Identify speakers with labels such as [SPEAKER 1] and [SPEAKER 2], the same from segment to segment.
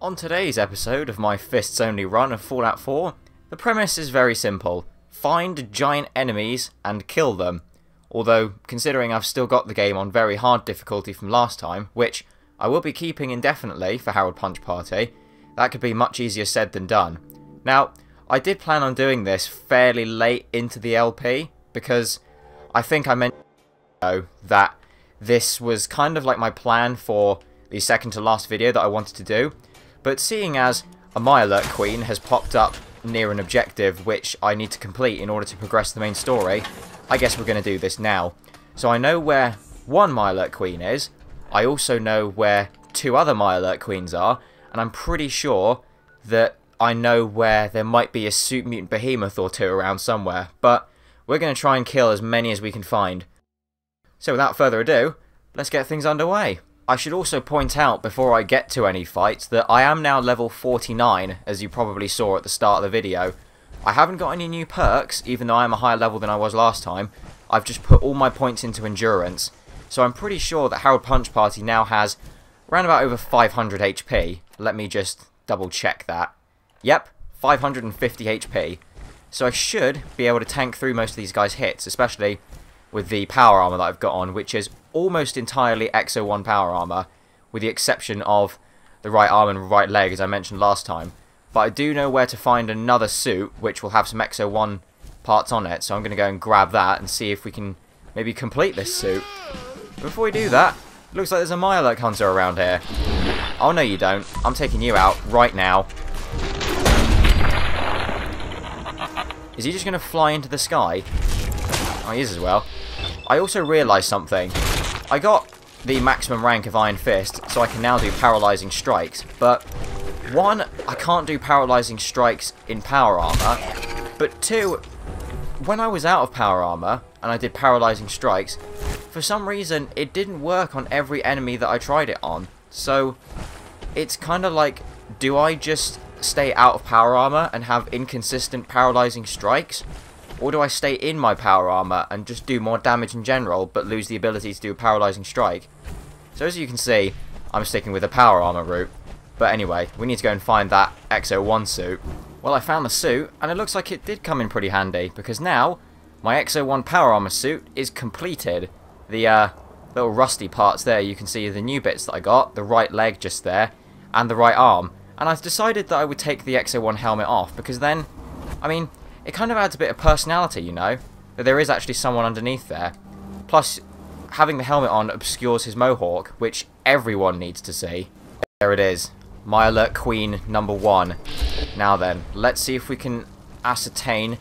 [SPEAKER 1] On today's episode of my fists only run of Fallout 4, the premise is very simple. Find giant enemies and kill them. Although, considering I've still got the game on very hard difficulty from last time, which I will be keeping indefinitely for Harold Punchparty, that could be much easier said than done. Now, I did plan on doing this fairly late into the LP, because I think I mentioned that this was kind of like my plan for the second to last video that I wanted to do. But seeing as a Mirelurk Queen has popped up near an objective which I need to complete in order to progress the main story, I guess we're going to do this now. So I know where one Mirelurk Queen is, I also know where two other Mirelurk Queens are, and I'm pretty sure that I know where there might be a Suit Mutant Behemoth or two around somewhere, but we're going to try and kill as many as we can find. So without further ado, let's get things underway. I should also point out before I get to any fights that I am now level 49, as you probably saw at the start of the video. I haven't got any new perks, even though I am a higher level than I was last time. I've just put all my points into endurance. So I'm pretty sure that Harold Punchparty now has around about over 500 HP. Let me just double check that. Yep, 550 HP. So I should be able to tank through most of these guys' hits, especially with the power armor that I've got on, which is almost entirely Exo-1 power armor, with the exception of the right arm and right leg, as I mentioned last time. But I do know where to find another suit, which will have some Exo-1 parts on it, so I'm going to go and grab that and see if we can maybe complete this suit. But before we do that, looks like there's a Mirelurk hunter around here. Oh no you don't, I'm taking you out right now. Is he just going to fly into the sky? Oh, he is as well. I also realised something. I got the maximum rank of Iron Fist, so I can now do paralysing strikes. But, one, I can't do paralysing strikes in power armour. But two, when I was out of power armour, and I did paralysing strikes, for some reason, it didn't work on every enemy that I tried it on. So, it's kind of like, do I just stay out of power armour and have inconsistent paralysing strikes? Or do I stay in my power armor and just do more damage in general, but lose the ability to do a paralysing strike? So as you can see, I'm sticking with the power armor route. But anyway, we need to go and find that Exo-1 suit. Well, I found the suit, and it looks like it did come in pretty handy, because now, my Exo-1 power armor suit is completed. The little rusty parts there, you can see the new bits that I got, the right leg just there, and the right arm. And I've decided that I would take the Exo-1 helmet off, because then, I mean, it kind of adds a bit of personality, you know, that there is actually someone underneath there. Plus, having the helmet on obscures his mohawk, which everyone needs to see. There it is, Mirelurk Queen number 1. Now then, let's see if we can ascertain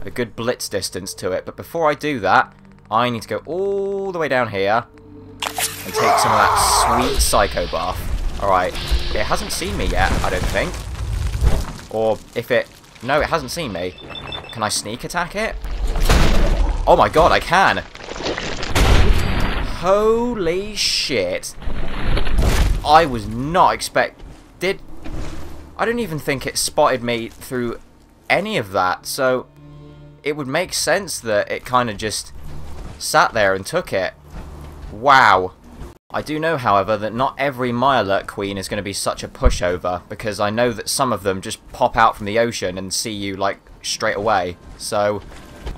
[SPEAKER 1] a good blitz distance to it. But before I do that, I need to go all the way down here and take some of that sweet psycho buff. Alright, it hasn't seen me yet, I don't think. Or if it... No, it hasn't seen me. Can I sneak attack it? Oh my god, I can! Holy shit. I was not expected... I don't even think it spotted me through any of that, so it would make sense that it kind of just sat there and took it. Wow. I do know, however, that not every Mirelurk Queen is going to be such a pushover, because I know that some of them just pop out from the ocean and see you, like, straight away. So,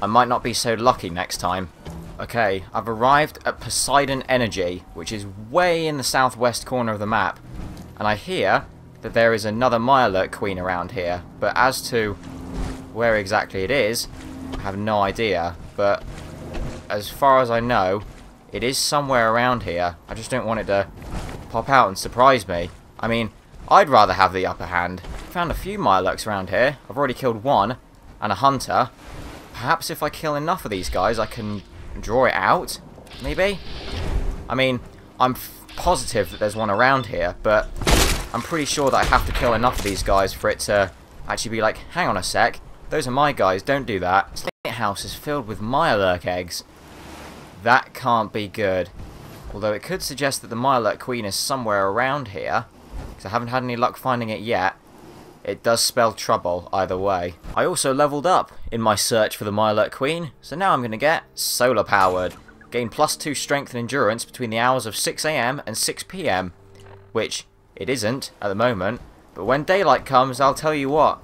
[SPEAKER 1] I might not be so lucky next time. Okay, I've arrived at Poseidon Energy, which is way in the southwest corner of the map. And I hear that there is another Mirelurk Queen around here, but as to where exactly it is, I have no idea. But, as far as I know, it is somewhere around here. I just don't want it to pop out and surprise me. I mean, I'd rather have the upper hand. Found a few Mirelurks around here. I've already killed one, and a hunter. Perhaps if I kill enough of these guys, I can draw it out? Maybe? I mean, I'm positive that there's one around here, but I'm pretty sure that I have to kill enough of these guys for it to actually be like, hang on a sec, those are my guys, don't do that. This lighthouse is filled with Mirelurk eggs. That can't be good. Although it could suggest that the Mirelurk Queen is somewhere around here, because I haven't had any luck finding it yet. It does spell trouble either way. I also leveled up in my search for the Mirelurk Queen, so now I'm going to get solar powered. Gain +2 strength and endurance between the hours of 6 AM and 6 PM, which it isn't at the moment, But when daylight comes, I'll tell you what.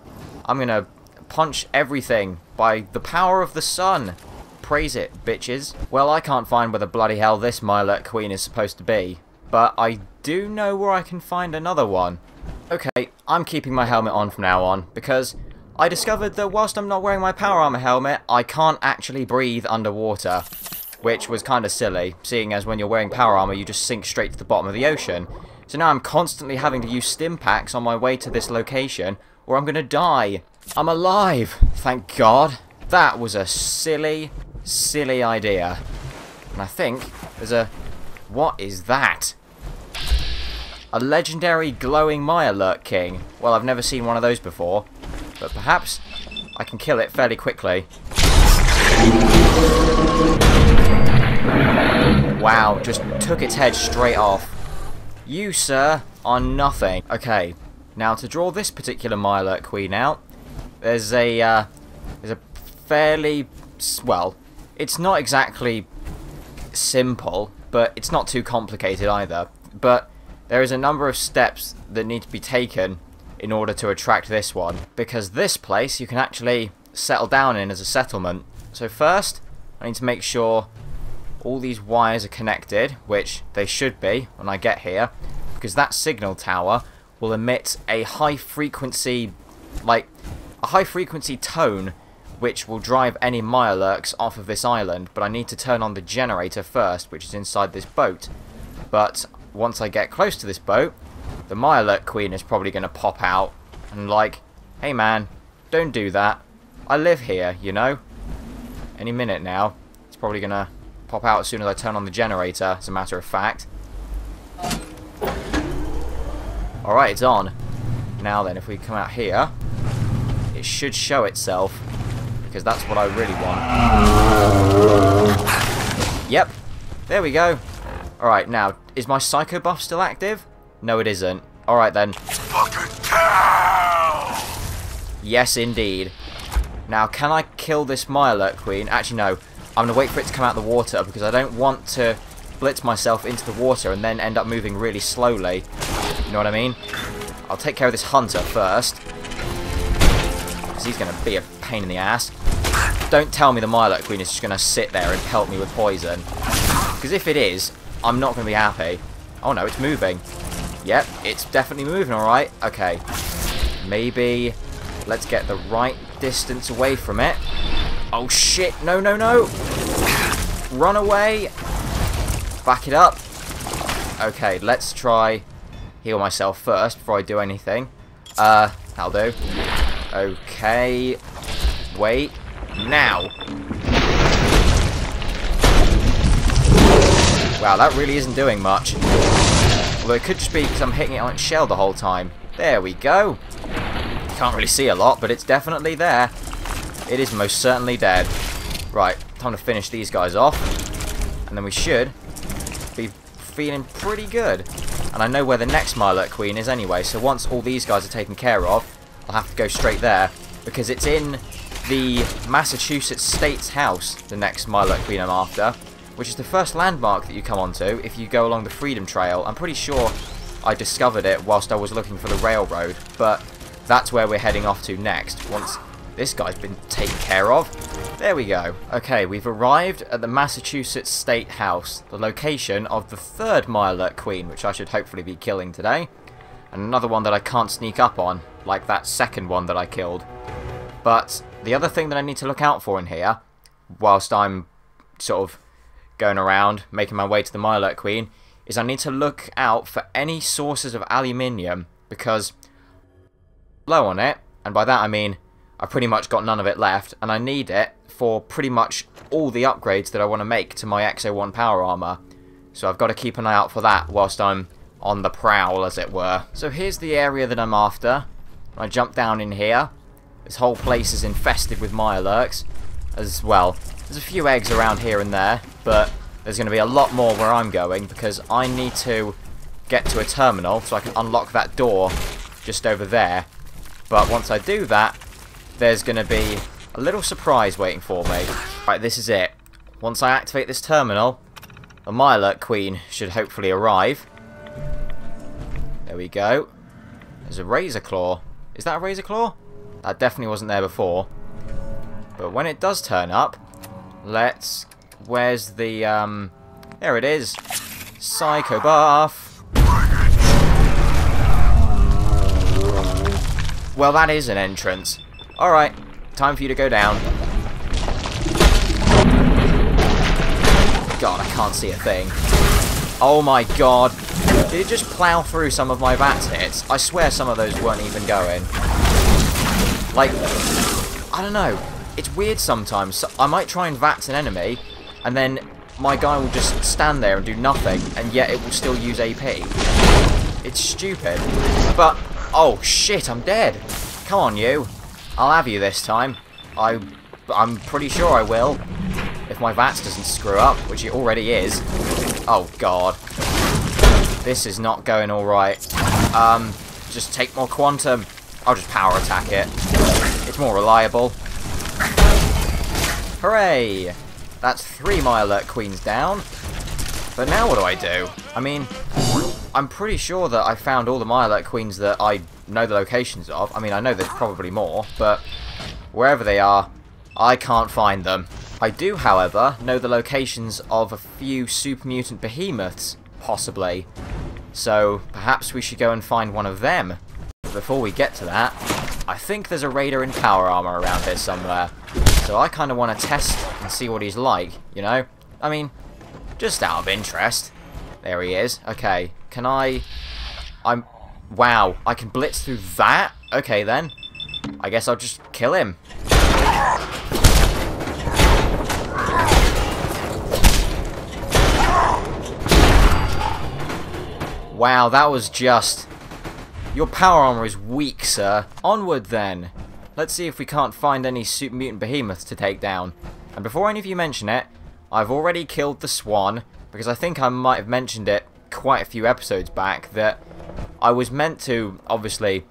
[SPEAKER 1] I'm gonna punch everything by the power of the sun. Praise it, bitches. Well, I can't find where the bloody hell this Mirelurk Queen is supposed to be. But I do know where I can find another one. Okay, I'm keeping my helmet on from now on, because I discovered that whilst I'm not wearing my power armor helmet, I can't actually breathe underwater. Which was kind of silly, seeing as when you're wearing power armor, you just sink straight to the bottom of the ocean. So now I'm constantly having to use stim packs on my way to this location, or I'm gonna die. I'm alive, thank God. That was a silly, silly idea. And I think there's a... What is that? A legendary glowing Mirelurk King. Well, I've never seen one of those before, but perhaps I can kill it fairly quickly. Wow, just took its head straight off. You, sir, are nothing. Okay, now to draw this particular Mirelurk Queen out, there's a fairly... Well, it's not exactly simple, but it's not too complicated either. But there is a number of steps that need to be taken in order to attract this one, because this place you can actually settle down in as a settlement. So first, I need to make sure all these wires are connected, which they should be when I get here, because that signal tower will emit a high frequency, like a high frequency tone, which will drive any Mirelurks off of this island. But I need to turn on the generator first, which is inside this boat. But once I get close to this boat, the Mirelurk Queen is probably going to pop out and like, hey man, don't do that. I live here, you know. Any minute now, it's probably going to pop out as soon as I turn on the generator, as a matter of fact. Alright, it's on. Now then, if we come out here, it should show itself, because that's what I really want. Yep, there we go. Alright, now, is my Psycho buff still active? No, it isn't. Alright then. Fucking cow! Yes, indeed. Now, can I kill this Mirelurk Queen? Actually, no. I'm going to wait for it to come out of the water, because I don't want to blitz myself into the water and then end up moving really slowly. You know what I mean? I'll take care of this hunter first, because he's going to be a pain in the ass. Don't tell me the Mirelurk Queen is just going to sit there and pelt me with poison. Because if it is, I'm not going to be happy. Oh no, it's moving. Yep, it's definitely moving, alright. Okay. Maybe let's get the right distance away from it. Oh shit, no, no, no! Run away! Back it up. Okay, let's try heal myself first before I do anything. That'll do. Okay. Wait. Now! Wow, that really isn't doing much. Although it could just be because I'm hitting it on its shell the whole time. There we go. You can't really see a lot, but it's definitely there. It is most certainly dead. Right, time to finish these guys off. And then we should be feeling pretty good. And I know where the next Mirelurk Queen is anyway, so once all these guys are taken care of, I'll have to go straight there. Because it's in the Massachusetts State's house, the next Mirelurk Queen I'm after. Which is the first landmark that you come onto if you go along the Freedom Trail. I'm pretty sure I discovered it whilst I was looking for the railroad. But that's where we're heading off to next, once this guy's been taken care of. There we go. Okay, we've arrived at the Massachusetts State House, the location of the third Mirelurk Queen, which I should hopefully be killing today. And another one that I can't sneak up on, like that second one that I killed. But the other thing that I need to look out for in here, whilst I'm sort of going around, making my way to the Mirelurk Queen, is I need to look out for any sources of aluminium, because low on it, and by that I mean I've pretty much got none of it left, and I need it for pretty much all the upgrades that I want to make to my X01 power armor. So I've got to keep an eye out for that whilst I'm on the prowl, as it were. So here's the area that I'm after. When I jump down in here, this whole place is infested with Mirelurks as well. There's a few eggs around here and there, but there's going to be a lot more where I'm going, because I need to get to a terminal so I can unlock that door just over there. But once I do that, there's going to be a little surprise waiting for me. Right, this is it. Once I activate this terminal, the Mirelurk Queen should hopefully arrive. There we go. There's a razor claw. Is that a razor claw? That definitely wasn't there before. But when it does turn up, let's... Where's the, There it is. Psycho buff. Well, that is an entrance. Alright, time for you to go down. God, I can't see a thing. Oh my god. Did it just plow through some of my VATS hits? I swear some of those weren't even going. Like, I don't know. It's weird sometimes. So I might try and VATS an enemy, and then my guy will just stand there and do nothing, and yet it will still use AP. It's stupid. But, oh shit, I'm dead. Come on, you. I'll have you this time. I'm pretty sure I will. If my VATS doesn't screw up, which it already is. Oh god. This is not going alright. Just take more quantum. I'll just power attack it. It's more reliable. Hooray! That's 3 my alert queens down. But now what do I do? I mean, I'm pretty sure that I found all the my alert queens that I know the locations of. I mean, I know there's probably more, but wherever they are, I can't find them. I do, however, know the locations of a few super mutant behemoths, possibly. So perhaps we should go and find one of them. But before we get to that, I think there's a raider in power armor around here somewhere. So I kind of want to test and see what he's like, you know? I mean, just out of interest. There he is. Okay, can wow, I can blitz through that? Okay then. I guess I'll just kill him. Wow, that was just... Your power armor is weak, sir. Onward, then. Let's see if we can't find any super mutant behemoths to take down. And before any of you mention it, I've already killed the swan, because I think I might have mentioned it quite a few episodes back, that I was meant to, obviously,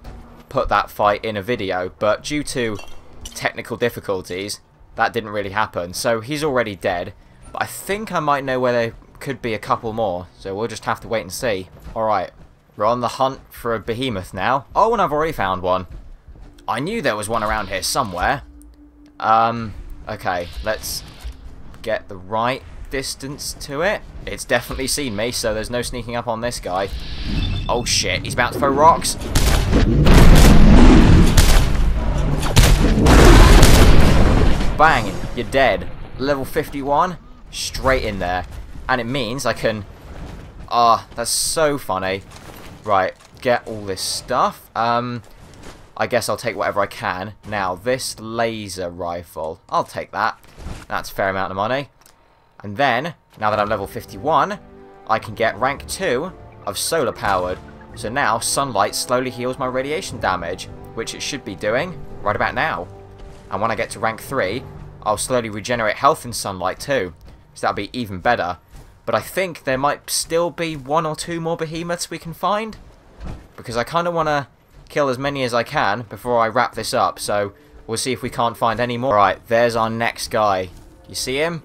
[SPEAKER 1] put that fight in a video, but due to technical difficulties, that didn't really happen. So he's already dead, but I think I might know where there could be a couple more, so we'll just have to wait and see. Alright, we're on the hunt for a behemoth now. Oh, and I've already found one. I knew there was one around here somewhere. Okay, let's get the right distance to it. It's definitely seen me, so there's no sneaking up on this guy. Oh shit, he's about to throw rocks. Bang, you're dead. Level 51, straight in there. And it means I can... Ah, that's so funny. Right, get all this stuff. I guess I'll take whatever I can. Now, this laser rifle. I'll take that. That's a fair amount of money. And then, now that I'm level 51, I can get rank 2 of solar powered. So now, sunlight slowly heals my radiation damage, which it should be doing right about now. And when I get to rank 3, I'll slowly regenerate health in sunlight too. So that'll be even better. But I think there might still be 1 or 2 more behemoths we can find. Because I kind of want to kill as many as I can before I wrap this up. So we'll see if we can't find any more. Alright, there's our next guy. You see him?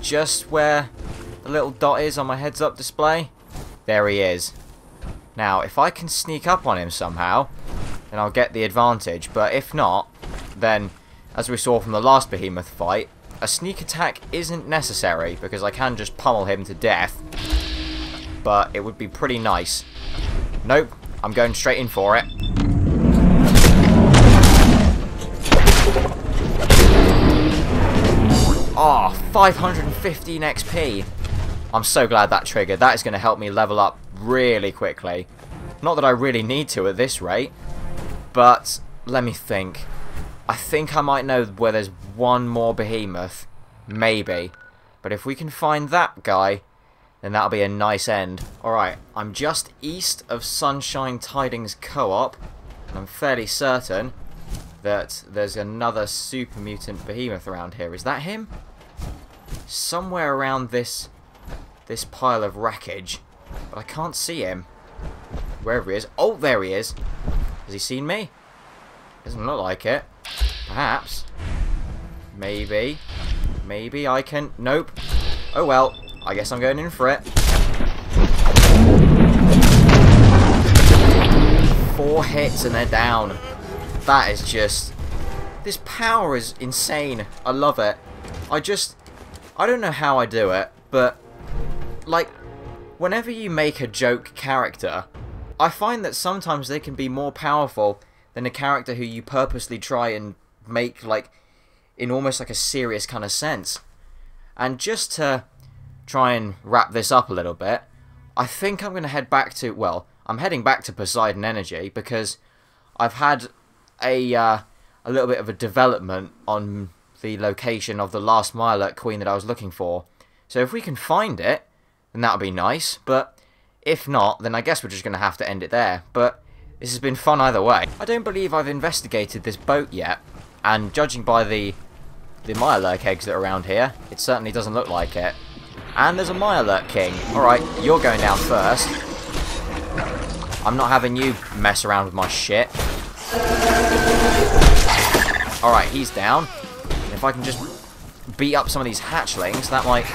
[SPEAKER 1] Just where the little dot is on my heads up display. There he is. Now, if I can sneak up on him somehow, then I'll get the advantage. But if not, then, as we saw from the last behemoth fight, a sneak attack isn't necessary, because I can just pummel him to death. But it would be pretty nice. Nope, I'm going straight in for it. Oh, 515 XP. I'm so glad that triggered. That is going to help me level up really quickly. Not that I really need to at this rate, but let me think. I think I might know where there's one more behemoth. Maybe. But if we can find that guy, then that'll be a nice end. Alright, I'm just east of Sunshine Tidings Co-op, and I'm fairly certain that there's another super mutant behemoth around here. Is that him? Somewhere around this pile of wreckage, but I can't see him. Wherever he is. Oh, there he is. Has he seen me? Doesn't look like it. Perhaps. Maybe. Maybe I can... Nope. Oh well. I guess I'm going in for it. 4 hits and they're down. That is just... This power is insane. I love it. I don't know how I do it, but... Like, whenever you make a joke character, I find that sometimes they can be more powerful than a character who you purposely try and make, like, in almost like a serious kind of sense. And just to try and wrap this up a little bit, I think I'm going to head back to, well, I'm heading back to Poseidon Energy because I've had a little bit of a development on the location of the last Mirelurk Queen that I was looking for. So if we can find it, then that would be nice, but if not, then I guess we're just going to have to end it there. But this has been fun either way. I don't believe I've investigated this boat yet, and judging by the Mirelurk eggs that are around here, it certainly doesn't look like it. And there's a Mirelurk King. Alright, you're going down first. I'm not having you mess around with my shit. Alright, he's down. And if I can just beat up some of these hatchlings, that might...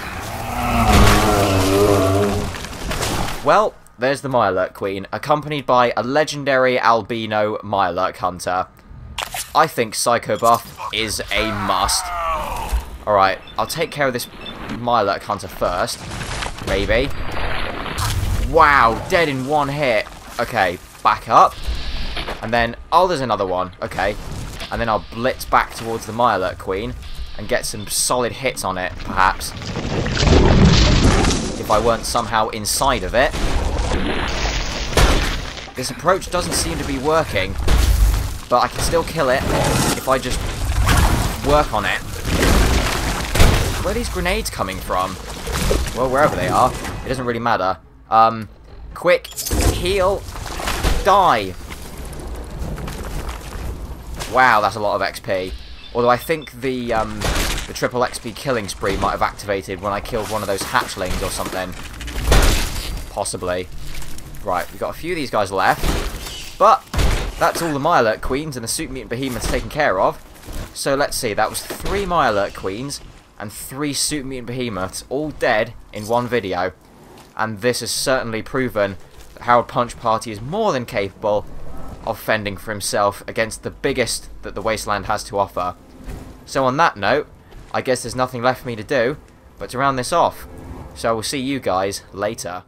[SPEAKER 1] Well, there's the Mirelurk Queen, accompanied by a legendary albino Mirelurk Hunter. I think Psycho Buff is a must. Alright, I'll take care of this Mirelurk Hunter first. Maybe. Wow, dead in 1 hit. Okay, back up. And then, oh, there's another one. Okay. And then I'll blitz back towards the Mirelurk Queen and get some solid hits on it, perhaps. If I weren't somehow inside of it. This approach doesn't seem to be working, but I can still kill it if I just work on it. Where are these grenades coming from? Well, wherever they are, it doesn't really matter. Quick, heal, die. Wow, that's a lot of XP. Although I think the triple XP killing spree might have activated when I killed one of those hatchlings or something. Possibly. Right, we've got a few of these guys left. But that's all the Mirelurk Queens and the Super Mutant Behemoths taken care of. So let's see, that was 3 Mirelurk Queens and 3 Super Mutant Behemoths, all dead in one video. And this has certainly proven that Harold Punchparty is more than capable of fending for himself against the biggest that the Wasteland has to offer. So on that note, I guess there's nothing left for me to do but to round this off. So I will see you guys later.